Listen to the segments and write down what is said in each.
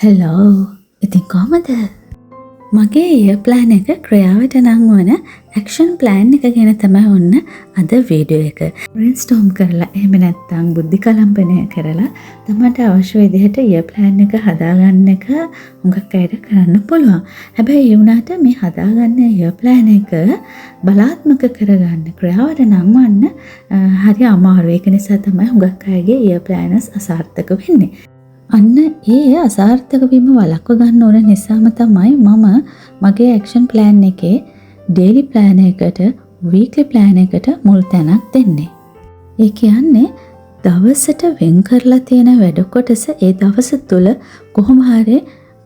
Hello ඉතින් කොහමද මගේ ඒ ප්ලෑන් එක ක්‍රියාවට නං වන ඇක්ෂන් ප්ලෑන් එක ගැන තමයි ඔන්න අද වීඩියෝ එක බ්‍රේන්ස්ටෝම් කරලා එහෙම නැත්නම් බුද්ධි කලම්පනය කරලා තමන්ට අවශ්‍ය විදිහට ඒ ප්ලෑන් එක හදාගන්න එක හුඟක් අයට කරන්න පුළුවන්. හැබැයි ඒ වුණාට මේ හදාගන්න ඒ ප්ලෑන් එක බලාත්මක කරගන්න ක්‍රියාවට නංවන්න හරි අමාරුයි. ඒක නිසා තමයි හුඟක් අයගේ ඒ ප්ලෑනස් අසාර්ථක වෙන්නේ. අන්න ඒ අසාර්ථක වීම වළක්ව ගන්න ඕන නිසාම තමයි මම මගේ ඇක්ෂන් ප්ලෑන් එකේ ඩේලි ප්ලෑන් එකට වීක්ලි ප්ලෑන් එකට මුල් තැනක් දෙන්නේ. ඒ කියන්නේ දවසට වෙන් කරලා තියෙන වැඩ කොටස ඒ දවස තුල කොහොම හරි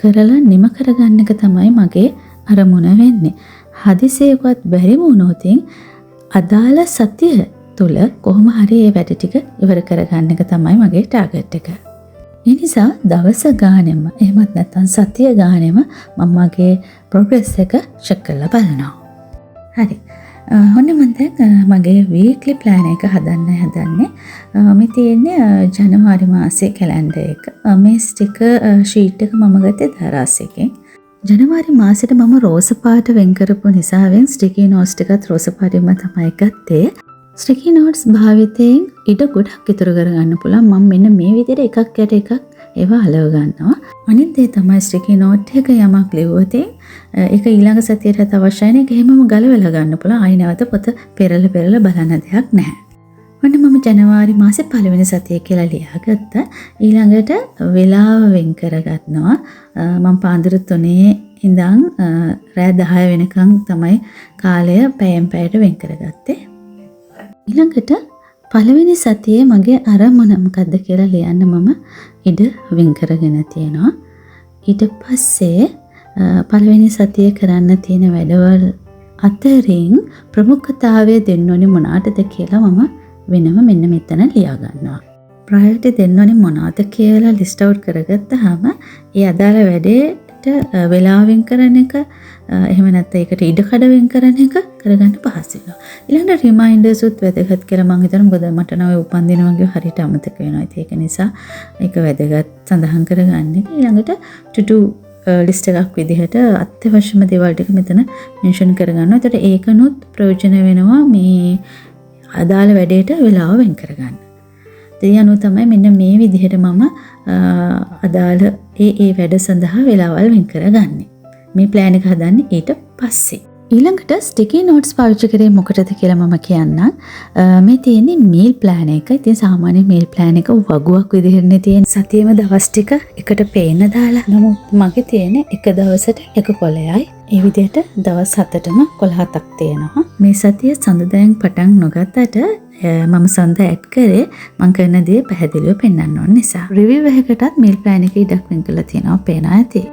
කරලා නිම කරගන්න එක තමයි මගේ අරමුණ වෙන්නේ. හදිසියකවත් බැරි වුණොත් අදාළ සතිය තුල කොහොම හරි මේ වැඩ ටික ඉවර කරගන්න එක තමයි මගේ ටාගට් එක. ඒ නිසා දවස ගානෙම එහෙමත් නැත්නම් සතිය ගානෙම මම මගේ ප්‍රොග්‍රස් එක චෙක් කරලා බලනවා. හරි. ඔන්න මම දැන් මගේ වීක්ලි ප්ලෑන් එක හදන්නේ. මේ තියෙන්නේ ජනවාරි මාසයේ කැලෙන්ඩර් එක. මේ ස්ටිකර් ෂීට් එක මම ගත්තේ දරාස් එකෙන්. ජනවාරි මාසෙට මම රෝස පාට වෙන් කරපු නිසාවෙන් ස්ටිකි නෝට්ස් ටිකත් රෝස පාටින්ම තමයි ගත්තේ. ස්ටිකි නෝට්ස් භාවිතයෙන් ඉඩ ගොඩක් ඉතුරු කරගන්න පුළුවන්. මම මෙන්න මේ විදිහට එකක් යට එකක් ඒවා අලව ගන්නවා. අනිත් දේ තමයි ස්ටිකි නෝට් එක යමක් ලියුවොත් ඒක ඊළඟ සතියේට අවශ්‍යයි නේ. ඒක හැමෝම ගලවලා ගන්න පුළුවන්. ආයි නැවත පොත පෙරලා බලන්න දෙයක් නැහැ. ඔන්න මම ජනවාරි මාසේ පළවෙනි සතිය කියලා ලියාගත්තා. ඊළඟට වෙලාව වෙන් කරගන්නවා. මම පාන්දර 3 ඉඳන් රෑ 10 වෙනකන් තමයි කාලය පැයෙන් පැයට වෙන් කරගත්තේ. ඊළඟට පළවෙනි සතියේ මගේ අරමුණ මොකද්ද කියලා ලියන්න මම ඉඩ වෙන් කරගෙන තියෙනවා. ඊට පස්සේ පළවෙනි සතියේ කරන්න තියෙන වැඩවල අතරින් ප්‍රමුඛතාවය දෙන්න ඕනේ මොනකටද කියලා මම වෙනම මෙන්න මෙතන ලියා ගන්නවා. ප්‍රයොරිටි දෙන්න ඕනේ මොනවද කියලා ලිස්ට් අවුට් කරගත්තාම ඒ අදාළ වැඩේට වෙලාව වෙන් කරන එක එහෙම නැත්නම් ඒකට ඉඩ කඩ වෙන් කරන එක කරගන්න පහසු වෙනවා. ඊළඟට රිමයින්ඩර්ස් උත් වැදගත් කියලා මම හිතනවා. මොකද මට නම් උපන්දින වගේ හරියට අමතක වෙනවා. ඒක නිසා ඒක වැදගත් සඳහන් කරගන්න. ඊළඟට to do ලිස්ට් එකක් විදිහට අත්‍යවශ්‍යම දේවල් ටික මෙතන මෙන්ෂන් කරගන්නවා. එතකොට ඒකනොත් ප්‍රයෝජන වෙනවා මේ අදාළ වැඩේට වෙලාව වෙන් කරගන්න. ඒ අනුව තමයි මෙන්න මේ විදිහට මම අදාළ ඒ වැඩ සඳහා වෙලාවල් වෙන් කරගන්නේ. මේ ප්ලෑන් එක හදන්නේ ඊට පස්සේ. ඊළඟට ස්ටිකි නෝට්ස් පාවිච්චි කරේ මොකටද කියලා මම කියන්නම්. මේ තියෙන්නේ මීල් ප්ලෑන් එක. ඉතින් සාමාන්‍ය මීල් ප්ලෑන් එක වගුවක් විදිහටනේ තියෙන. සතියේම දවස් ටික එකට පේන්න දාලා. නමුත් මගේ තියෙන්නේ එක දවසට එක කොලයයි. ඒ විදිහට දවස් 7ටම කොළ 7ක් තියෙනවා. මේ සතිය සඳුදායෙන් පටන් නොගත්තට මම සඳ ඇඩ් කරේ මම කරන දේ පැහැදිලිව පෙන්වන්න ඕන නිසා. රිවිව් එකකටත් මීල් ප්ලෑන් එකේ ඉඩක් වෙන් කරලා තියෙනවා. පේනවා ඇති.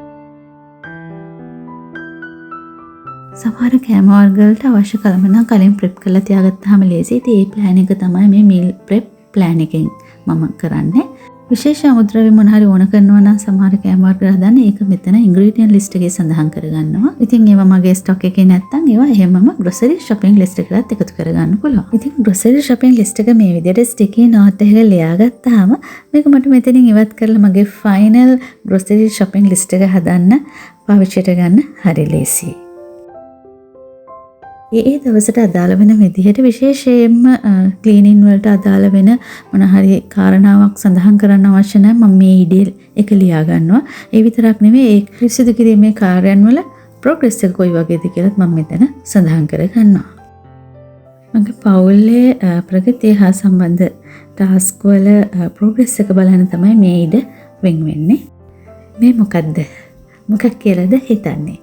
සමහර කෑම වර්ගවලට අවශ්‍ය කලමනා කලින් ප්‍රෙප් කරලා තියාගත්තාම ලේසියි. ඉතින් මේ ප්ලෑන් එක තමයි මේ මීල් ප්‍රෙප් ප්ලෑන් එකෙන් මම කරන්නේ. විශේෂ අමුද්‍රව්‍ය මොන හරි ඕන කරනවා නම් සමහර කෑම වර්ග හදන්න ඒක මෙතන ඉන්ග්‍රීඩියන්ට් ලිස්ට් එකේ සඳහන් කරගන්නවා. ඉතින් ඒවා මගේ ස්ටොක් එකේ නැත්තම් ඒවා එහෙමම ග්‍රොසරි shopping list එකකට එකතු කරගන්න පුළුවන්. ඉතින් ග්‍රොසරි shopping list එක මේ විදිහට ස්ටිකි නෝට් එකක ලියාගත්තාම මේක මට මෙතනින් ඉවත් කරලා මගේ ෆයිනල් ග්‍රොසරි shopping list එක හදන්න පාවිච්චියට ගන්න හරි ලේසියි. ඒ දවසට අදාළ වෙන විදිහට විශේෂයෙන්ම ක්ලීනින් වලට අදාළ වෙන මොන හරි කාරණාවක් සඳහන් කරන්න අවශ්‍ය නැහැ. මම මේ ඊඩියල් එක ලියා ගන්නවා. ඒ විතරක් නෙමෙයි ඒ පිරිසිදු කිරීමේ කාර්යයන් වල ප්‍රෝග්‍රස් එක කොයි වගේද කියලාත් මම මෙතන සඳහන් කර ගන්නවා. මගේ පවුලේ ප්‍රගතිය හා සම්බන්ධ ටාස්ක් වල ප්‍රෝග්‍රස් එක බලන්න තමයි මේ ඊඩ වෙන් වෙන්නේ. මේ මොකද්ද? මොකක් කියලාද හිතන්නේ?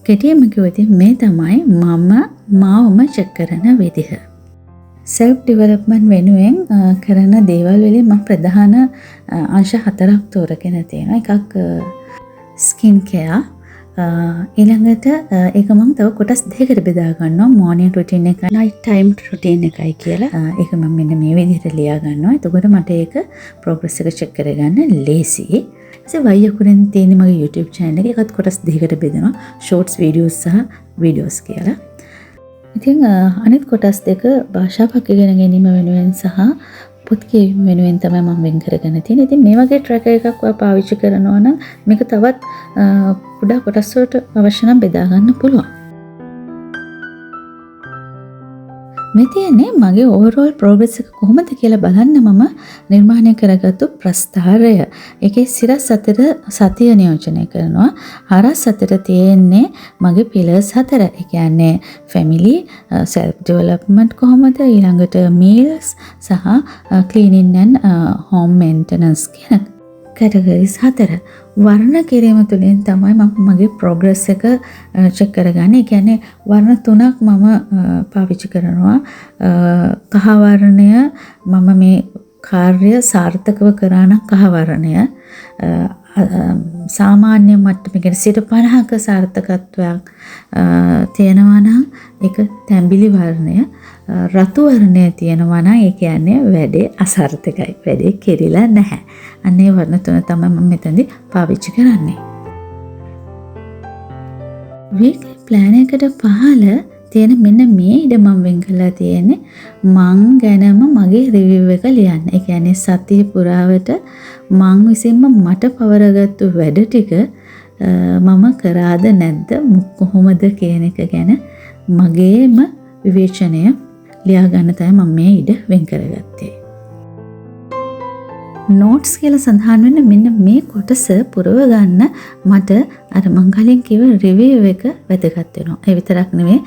කෙටියෙන්ම කිව්වොත් මේ තමයි මම මාවම චෙක් කරන විදිහ. self development වෙනුවෙන් කරන දේවල් වලින් මම ප්‍රධාන අංශ 4ක් තෝරගෙන තියෙනවා. එකක් skin care. ඊළඟට ඒක මම තව කොටස් දෙකකට බෙදා ගන්නවා. morning routine එකයි night time routine එකයි කියලා. ඒක මම මෙන්න මේ විදිහට ලියා ගන්නවා. එතකොට මට ඒක progress එක check කරගන්න ලේසියි. වයියකුරෙන් තියෙන මගේ YouTube channel එකේ එකත් කොටස් දෙකකට බෙදෙනවා. shorts videos සහ videos කියලා. ඉතින් අනිත් කොටස් දෙක භාෂාවක් ඉගෙන ගැනීම වෙනුවෙන් සහ පොත් කියවීම වෙනුවෙන් තමයි මම වෙන් කරගෙන තියෙන්නේ. ඉතින් මේ වගේ ට්‍රැකර් එකක් ඔයා පාවිච්චි කරනවා නම් මේක තවත් කුඩා කොටස් වලට අවශ්‍ය නම් බෙදා ගන්න පුළුවන්. මේ තියෙන්නේ මගේ ඕවරෝල් ප්‍රෝග්‍රස් එක කොහොමද කියලා බලන්න මම නිර්මාණය කරගත්තු ප්‍රස්ථාරය. ඒකේ සිරස් අතර සතිය නියෝජනය කරනවා. හරස් අතර තියෙන්නේ මගේ පිලර්ස් 4. ඒ කියන්නේ ෆැමිලි, self development කොහොමද, ඊළඟට meals සහ cleaning and home maintenance කියන කැටගරිස් 4. වර්ණ කිරීම තුළින් තමයි මම මගේ ප්‍රෝග්‍රස් එක චෙක් කරගන්නේ. ඒ කියන්නේ වර්ණ 3ක් මම පාවිච්චි කරනවා. කහ වර්ණය මම මේ කාර්ය සාර්ථකව කරා නම් කහ වර්ණය, සාමාන්‍ය මට්ටමකින් 50% සාර්ථකත්වයක් තියෙනවා නම් ඒක තැඹිලි වර්ණය, රතු වර්ණය තියෙනවා නම් ඒ කියන්නේ වැඩේ අසාර්ථකයි, වැඩේ කෙරිලා නැහැ. අන්නේ වර්ණ 3 තමයි මම මෙතනදී පාවිච්චි කරන්නේ. වීක්ලි ප්ලෑන් එකට පහළ තියෙන මෙන්න මේ ඉඩ මම වෙන් කරලා තියෙන්නේ මං ගැනම මගේ රිවිව් එක ලියන්න. ඒ කියන්නේ සතිය පුරාවට මං විසින්ම මට පවරගත්තු වැඩ ටික මම කරාද නැද්ද කොහොමද කියන එක ගැන මගේම විවේචනය ලියා ගන්න තමයි මම මේ ඉඩ වෙන් කරගත්තේ. නෝට්ස් කියලා සඳහන් වෙන මෙන්න මේ කොටස පුරව ගන්න මට අර මං කලින් කිව්ව රිවිව් එක වැදගත් වෙනවා. ඒ විතරක් නෙවෙයි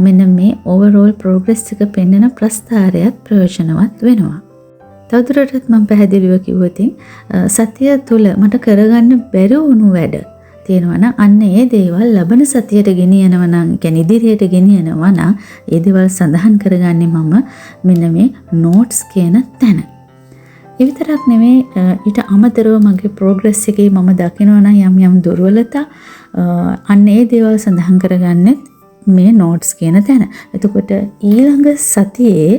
මෙන්න මේ ඕවරෝල් ප්‍රෝග්‍රස් එක පෙන්වන ප්‍රස්ථාරයත් ප්‍රයෝජනවත් වෙනවා. තවදුරටත් මම පැහැදිලිව කිව්වොත් සතිය තුල මට කරගන්න බැරි වුණු වැඩ තියෙනවා නම් අන්න ඒ දේවල් ලබන සතියට ගෙනියනවා නම් කියන්නේ ඉදිරියට ගෙනියනවා නම් ඒ දේවල් සඳහන් කරගන්නේ මම මෙන්න මේ නෝට්ස් කියන තැන. ඒ විතරක් නෙවෙයි ඊට අමතරව මගේ ප්‍රෝග්‍රස් එකේ මම දකිනවා නම් යම් දුර්වලතා අන්න ඒ දේවල් සඳහන් කරගන්නේ මේ නෝට්ස් කියන තැන. එතකොට ඊළඟ සතියේ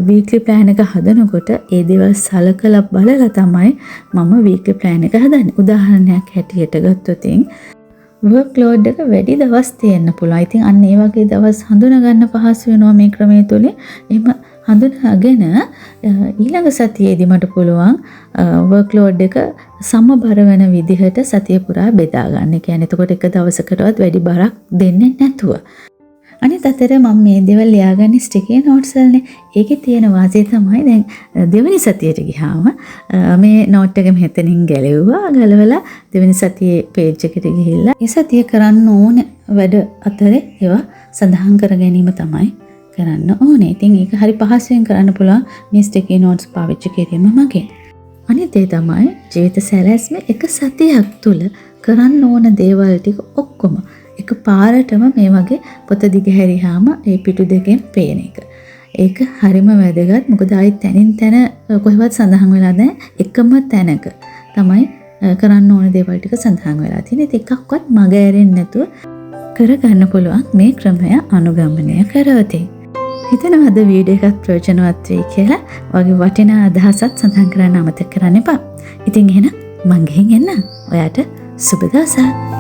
වීක්ලි ප්ලෑන් එක හදනකොට ඒ දේවල් සලකලා බලලා තමයි මම වීක්ලි ප්ලෑන් එක හදන්නේ. උදාහරණයක් හැටියට ගත්තොත් වර්ක් ලෝඩ් එක වැඩි දවස් තියෙන්න පුළුවන්. ඉතින් අන්න ඒ වගේ දවස් හඳුනා ගන්න පහසු වෙනවා මේ ක්‍රමය තුලින්. එහෙම හඳුනාගෙන ඊළඟ සතියේදී මට පුළුවන් වර්ක් ලෝඩ් එක සමබර වෙන විදිහට සතිය පුරා බෙදා ගන්න. කියන්නේ එතකොට එක දවසකටවත් වැඩි බරක් දෙන්නේ නැතුව. අනිත් අතට මම මේ දේවල් ලියාගන්නේ ස්ටිකි නෝට්ස් වලනේ. ඒකේ තියෙන වාසිය තමයි දැන් දෙවෙනි සතියට ගියාම මේ නෝට් එක මෙතනින් ගැලෙව්වා. ගලවලා දෙවෙනි සතියේ පේජ් එකට ගිහිල්ලා ඒ සතිය කරන්න ඕන වැඩ අතරේ ඒවා සඳහන් කර ගැනීම තමයි කරන්න ඕනේ. ඉතින් ඒක හරි පහසුවෙන් කරන්න පුළුවන් මේ ස්ටිකි නෝට්ස් පාවිච්චි කිරීම මගින්. අනිත් ඒ තමයි ජීවිත සැලැස්ම එක සතියක් තුල කරන්න ඕන දේවල් ටික ඔක්කොම එක පාරටම මේ වගේ පොත දිගහැරියාම ඒ පිටු දෙකෙන් පේන එක. ඒක හරිම වැදගත්. මොකද ආයි තැනින් තැන කොහෙවත් සඳහන් වෙලා නැහැ. එකම තැනක තමයි කරන්න ඕන දේවල් ටික සඳහන් වෙලා තියෙන්නේ. ඒකක්වත් මග ඇරෙන්නේ නැතුව කරගන්න පුළුවන් මේ ක්‍රමය අනුගමනය කරවතේ. හිතනවා අද වීඩියෝ එකත් ප්‍රයෝජනවත් වෙයි කියලා. වගේ වටිනා අදහසක් සඳහන් කරන්න අමතක කරන්න එපා. ඉතින් එහෙනම් මං ගිහින් එන්න. ඔයාට සුබ දවසක්.